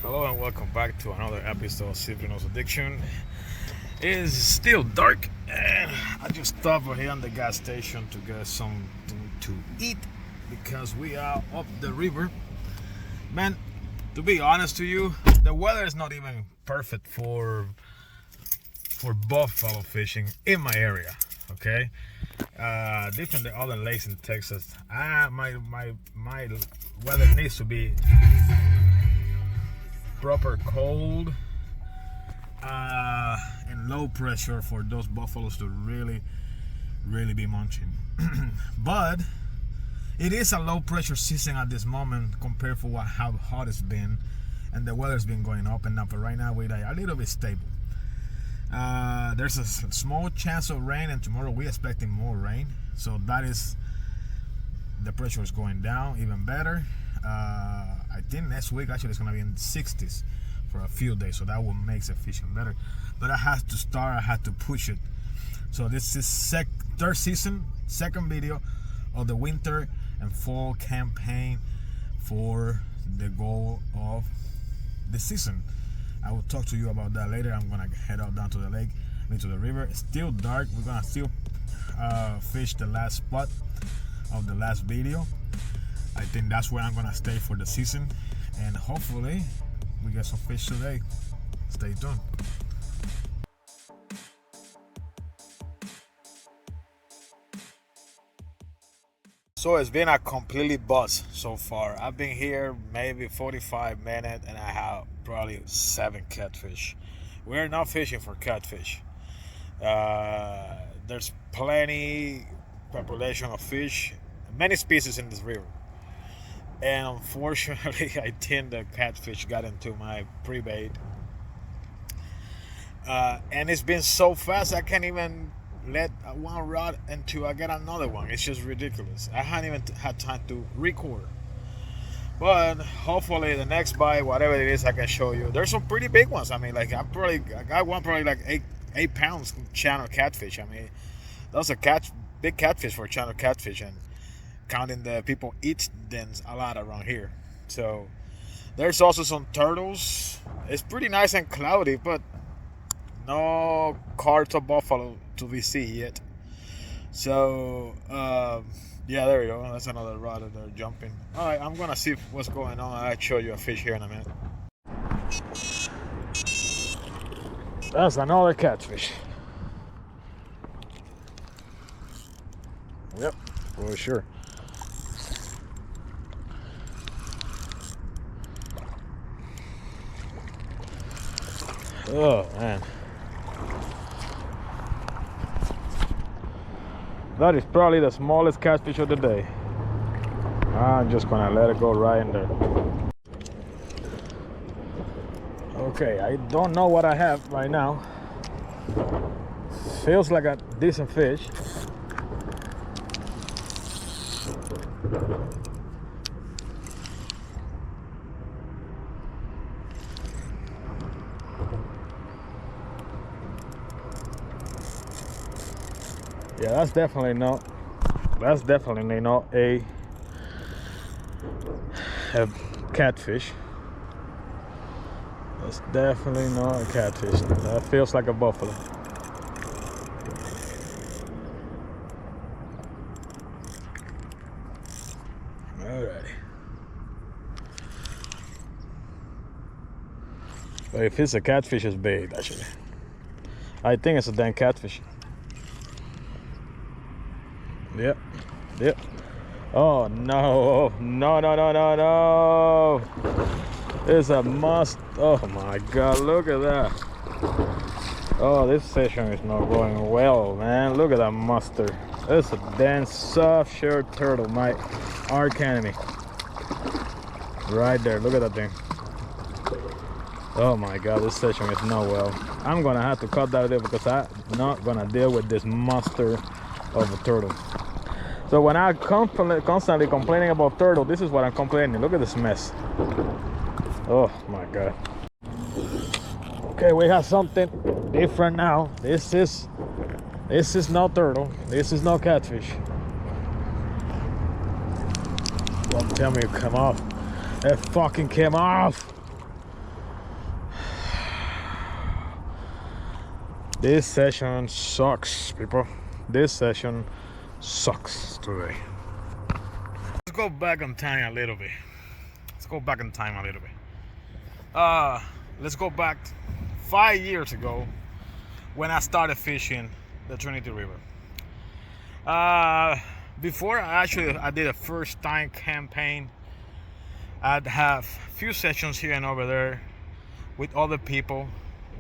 Hello and welcome back to another episode of Signals Addiction. It is still dark and I just stopped over here on the gas station to get something to eat because we are up the river. Man, to be honest to you, the weather is not even perfect for buffalo fishing in my area. Okay, different than other lakes in Texas. My weather needs to be proper cold and low pressure for those buffaloes to really be munching. But it is a low pressure season at this moment compared to how hot it's been, and the weather's been going up and up. But right now we're a little bit stable. There's a small chance of rain, and tomorrow we're expecting more rain, so that is, the pressure is going down even better. I think next week actually it's gonna be in the 60s for a few days, so that will make the fishing better. But I had to push it. So this is third season, second video of the winter and fall campaign for the goal of the season. I will talk to you about that later. I'm gonna head out down to the lake, to the river. It's still dark. We're gonna still fish the last spot of the last video. I think that's where I'm gonna stay for the season, and hopefully we get some fish today. Stay tuned. So it's been a completely buzz so far. I've been here maybe 45 minutes and I have probably 7 catfish. We're not fishing for catfish. There's plenty population of fish, many species in this river. And unfortunately, I think the catfish got into my pre-bait. And it's been so fast, I can't even let one rod until I get another one. It's just ridiculous. I haven't even had time to record. But hopefully the next bite, whatever it is, I can show you. There's some pretty big ones. I mean, like I got one probably like 8 pounds channel catfish. I mean, those are big catfish for channel catfish, and counting the people eat them a lot around here. So there's also some turtles. It's pretty nice and cloudy, but no cards of buffalo to be seen yet. So yeah, there we go. That's another rod that they're jumping. All right, I'm gonna see what's going on. I'll show you a fish here in a minute. That's another catfish. Yep, for sure. Oh man, that is probably the smallest catfish of the day. I'm just gonna let it go right in there. Okay, I don't know what I have right now. Feels like a decent fish. Yeah, that's definitely not a catfish. That's definitely not a catfish. That feels like a buffalo. Alrighty. But if it's a catfish, it's big actually. I think it's a damn catfish. Yep. Oh no, no. It's a must. Oh my god, look at that. Oh, this session is not going well, man. Look at that monster. It's a damn soft shell turtle, my arch enemy. Right there, look at that thing. Oh my god, this session is not well. I'm gonna have to cut that video because I'm not gonna deal with this monster of a turtle. So when I constantly complaining about turtle, this is what I'm complaining. Look at this mess. Oh my god. Okay, we have something different now. This is no turtle. This is no catfish. Don't tell me it came off. It fucking came off. This session sucks, people. This session sucks today. Let's go back in time a little bit. Let's go back 5 years ago when I started fishing the Trinity River. Before I did a first time campaign, I'd have few sessions here and over there with other people.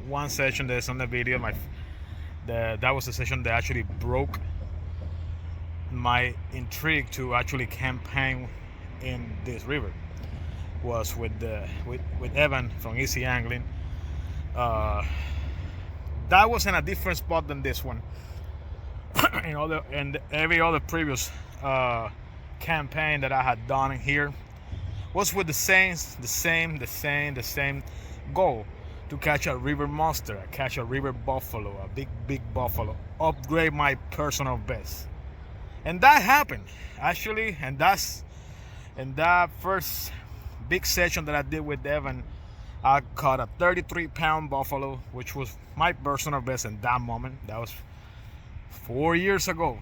One session that's on the video, that was the session that actually broke my intrigue to actually campaign in this river. Was with Evan from Easy Angling. That was in a different spot than this one. And every other previous campaign that I had done here was with the same goal: to catch a river monster, catch a river buffalo, a big buffalo, upgrade my personal best. And that happened actually, and that first big session that I did with Evan, I caught a 33-pound buffalo, which was my personal best in that moment. That was 4 years ago.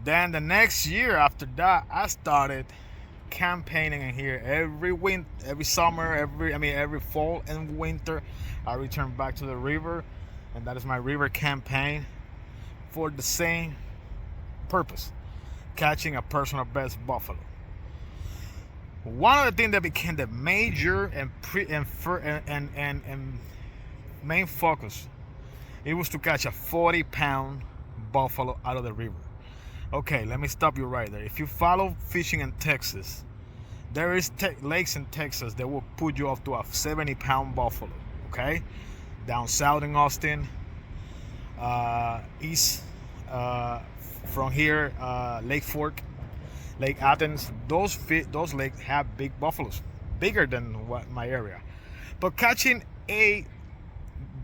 Then the next year after that, I started campaigning in here every summer, every fall and winter. I return back to the river, and that is my river campaign for the same purpose: catching a personal best buffalo. One of the things that became the major and main focus, it was to catch a 40-pound buffalo out of the river. Okay, let me stop you right there. If you follow fishing in Texas, there is lakes in Texas that will put you up to a 70-pound buffalo. Okay, down south in Austin, east from here, Lake Fork, Lake Athens. Those lakes have big buffaloes, bigger than what my area. But catching a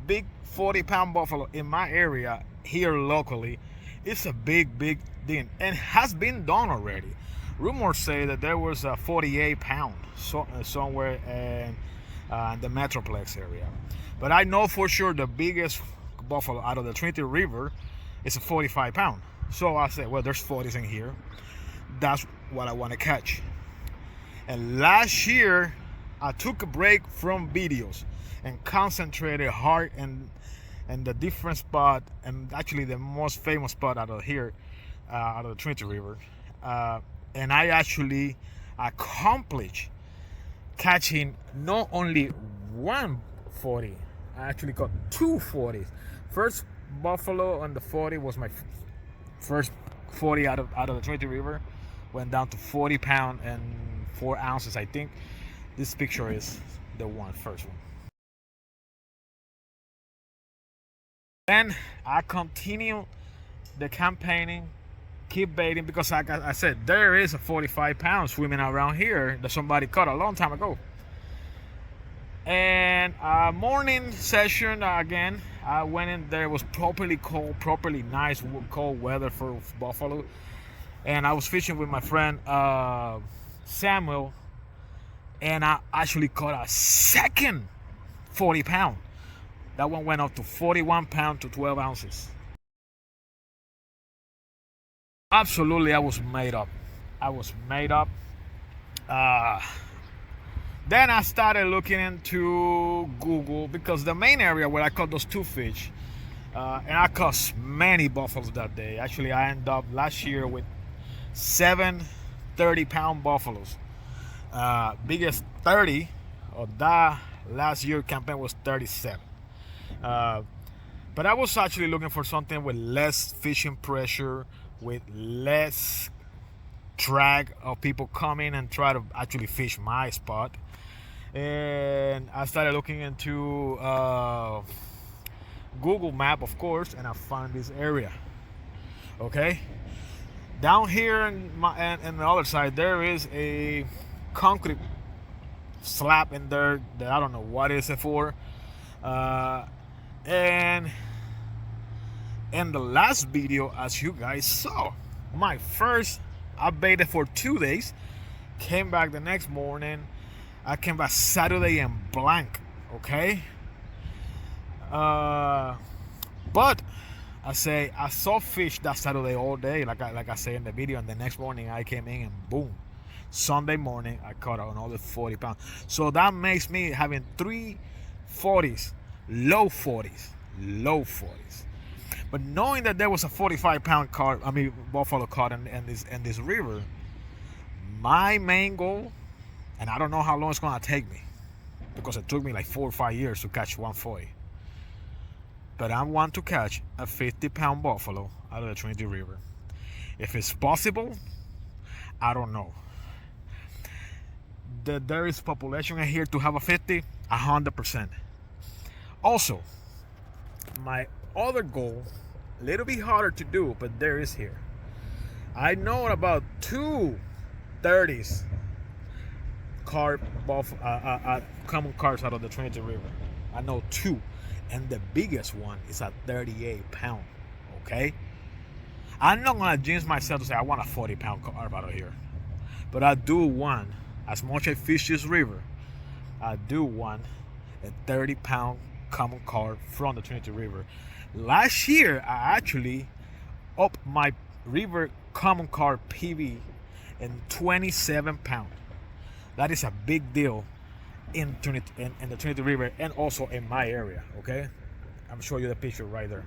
big 40-pound buffalo in my area here locally, it's a big thing, and has been done already. Rumors say that there was a 48-pound somewhere in the Metroplex area, but I know for sure the biggest buffalo out of the Trinity River is a 45-pound. So I said, well, there's 40s in here. That's what I want to catch. And last year, I took a break from videos and concentrated hard in the different spot, and actually the most famous spot out of here, out of the Trinity River. And I actually accomplished catching not only 140, I actually caught 240s. First buffalo on the 40 was my first 40 out of the Trinity River. Went down to 40-pound and 4 ounces, I think. This picture is the first one. Then I continue the campaigning, keep baiting, because like I said, there is a 45-pound swimming around here that somebody caught a long time ago. And morning session again, I went in there. It was properly cold, properly nice cold weather for buffalo. And I was fishing with my friend Samuel, and I actually caught a second 40-pound. That one went up to 41-pound to 12 ounces. Absolutely, I was made up. Then I started looking into Google, because the main area where I caught those 2 fish, and I caught many buffaloes that day. Actually, I ended up last year with 7 30-pound buffaloes. Biggest 30 of that last year campaign was 37. But I was actually looking for something with less fishing pressure, with less drag of people coming and try to actually fish my spot. And I started looking into Google Map, of course, and I found this area. Okay, down here and the other side, there is a concrete slab in there that I don't know what is it for. And in the last video, as you guys saw, I baited for 2 days, came back the next morning. I came back Saturday and blank. Okay, But I saw fish that Saturday all day, like I say in the video, and the next morning I came in and boom, Sunday morning I caught another 40 pounds. So that makes me having 3 40s, low 40s. But knowing that there was a 45-pound buffalo caught in this river, my main goal, and I don't know how long it's gonna take me, because it took me like 4 or 5 years to catch 140. But I want to catch a 50-pound buffalo out of the Trinity River. If it's possible, I don't know. There is population in here to have a 50, 100%. Also, my other goal, a little bit harder to do, but there is here. I know about 2 30s common carps out of the Trinity River. I know 2. And the biggest one is a 38-pound. Okay? I'm not gonna jinx myself to say I want a 40-pound carp out of here. But I do want, as much as I fish this river, I do want a 30-pound common carp from the Trinity River. Last year, I actually upped my river common carp PB in 27 pounds. That is a big deal in the Trinity River, and also in my area. Okay, I'm showing you the picture right there.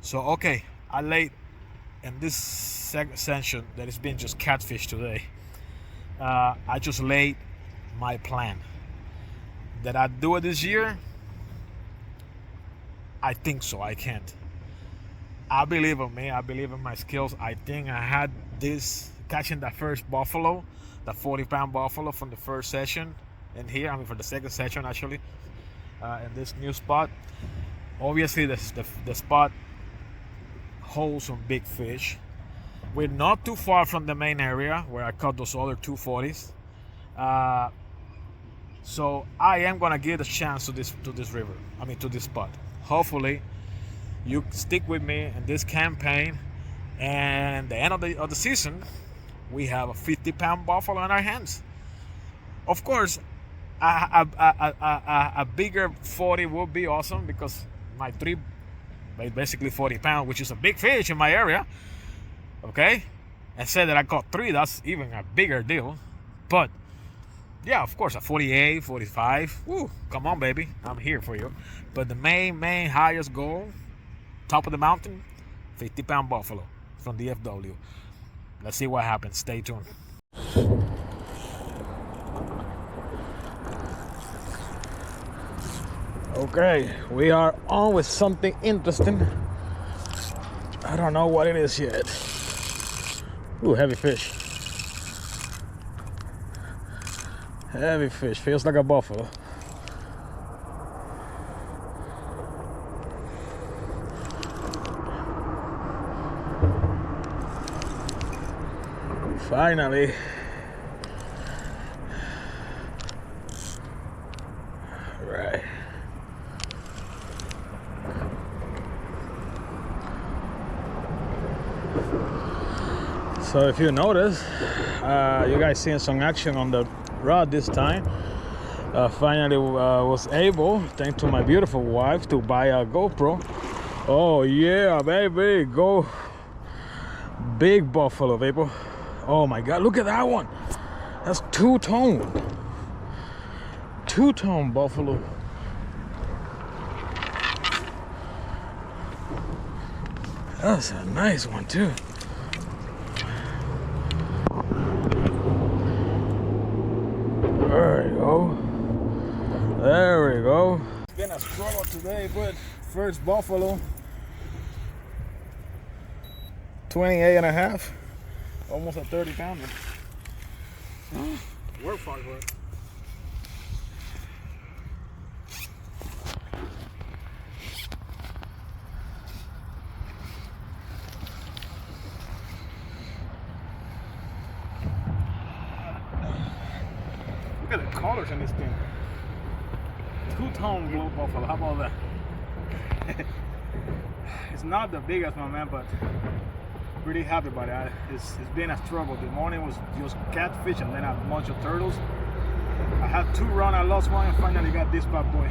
So okay, I laid in this section that has been just catfish today. I just laid my plan. Did I do it this year? I think so. I can't. I believe in me. I believe in my skills. I think I had this catching that first buffalo, the 40-pound buffalo from the first session in here. I mean, for the second session actually, in this new spot. Obviously, the spot holds some big fish. We're not too far from the main area where I caught those other 240s. So I am gonna give a chance to this river. I mean, to this spot. Hopefully, you stick with me in this campaign, and the end of the season, we have a 50-pound buffalo in our hands. Of course, a bigger 40 would be awesome, because my 3 basically 40 pounds, which is a big fish in my area. Okay, and say that I caught 3, that's even a bigger deal. But yeah, of course, a 48, 45. Woo, come on, baby, I'm here for you. But the main highest goal, top of the mountain, 50-pound buffalo from the FW. Let's see what happens. Stay tuned. Okay, we are on with something interesting. I don't know what it is yet. Ooh, heavy fish. Heavy fish, feels like a buffalo. Finally. Right. So if you notice, you guys seeing some action on the rod this time. Finally was able, thanks to my beautiful wife, to buy a GoPro. Oh yeah, baby, go big buffalo, people. Oh my God, look at that one. That's two-tone buffalo. That's a nice one too. There we go. There we go. It's been a struggle today, but first buffalo, 28 and a half, almost a 30-pounder. Work for it. Look at the colors in this thing. Two-tone blue buffalo. How about that? It's not the biggest one, man, but pretty happy about it. It's been a struggle. The morning was just catfish and then a bunch of turtles. I had 2 runs, I lost one, and finally got this bad boy.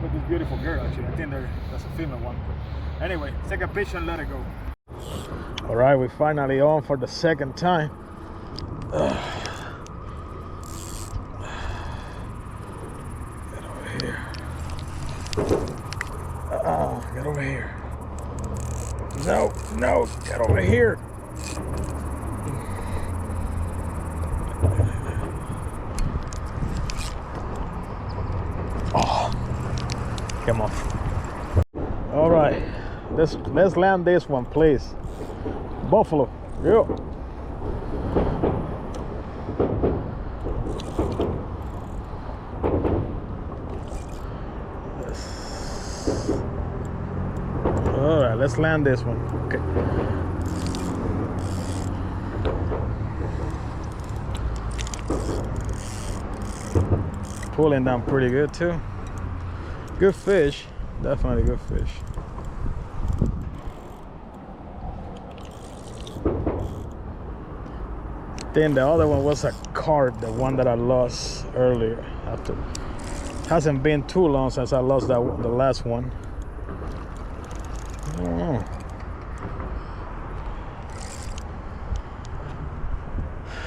With this beautiful girl, actually. I think that's a female one. Anyway, take a picture and let it go. All right, we're finally on for the second time. Get over here. Get over here. No, get over here. Oh, come on. All right, let's land this one, please. Buffalo, yeah. All right, let's land this one. Okay. Pulling down pretty good too. Good fish, definitely good fish. Then the other one was a carp, the one that I lost earlier. Hasn't been too long since I lost the last one. Oh.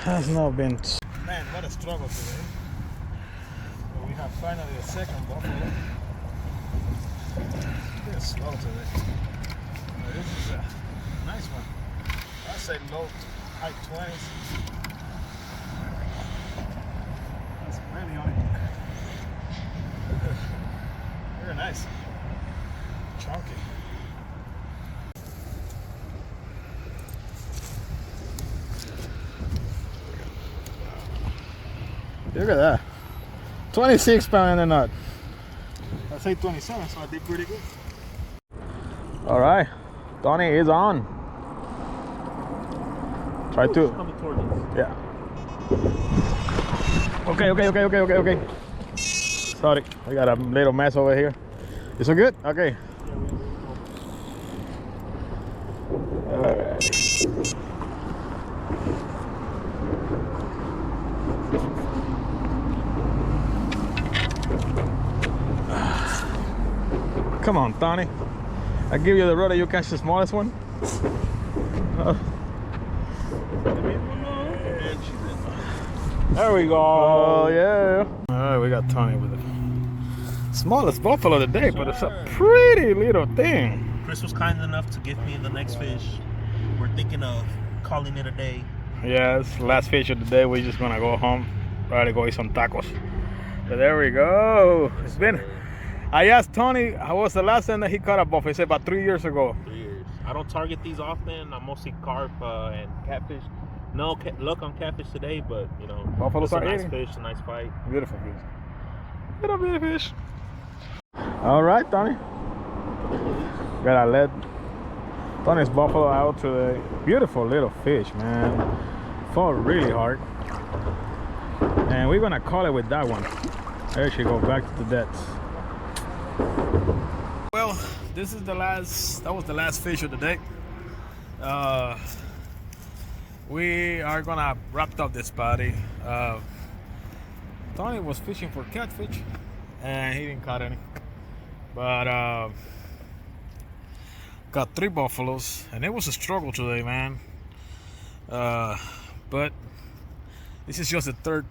Has not been. Man, what a struggle today. But we have finally a second buffalo. It's slow today. But this is a nice one. I say low, high 20s. That's plenty on it. Very nice. Chunky. Look at that. 26 pound in the knot. I say 27, so I did pretty good. All right, Tony is on. Try to. Coming toward us. Yeah. Okay. Sorry, I got a little mess over here. Is it good? Okay. All right. Come on, Tony. I give you the rudder, you catch the smallest one. There we go. Oh, yeah. All right, we got Tony with the smallest buffalo of the day, but it's a pretty little thing. Chris was kind enough to give me the next fish. We're thinking of calling it a day. Yeah, it's the last fish of the day. We're just gonna go home, probably go eat some tacos. But there we go. It's been. I asked Tony, how was the last time that he caught a buffalo? He said about 3 years ago. 3 years. I don't target these often. I'm mostly carp and catfish. No luck on catfish today, but you know, Buffaloes are nice eating. fish, a nice fight. Beautiful fish. Little bitty fish. All right, Tony. Gotta let Tony's buffalo out today. Beautiful little fish, man. Fought really hard. And we're gonna call it with that one. There she go, back to the depths. Well, this is that was the last fish of the day. We are gonna wrap up this party. Tony was fishing for catfish and he didn't catch any. But got 3 buffaloes and it was a struggle today, man. But this is just the third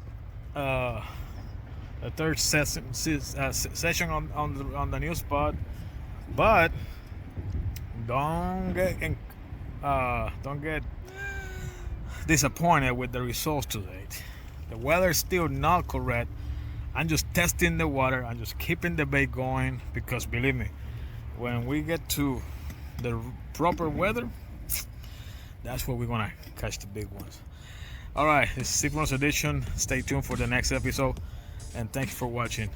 session on the new spot. But don't get disappointed with the results today. The weather is still not correct. I'm just testing the water. I'm just keeping the bait going because believe me, when we get to the proper weather, that's where we're gonna catch the big ones. All right, this is Cyclones Edition. Stay tuned for the next episode, and thank you for watching.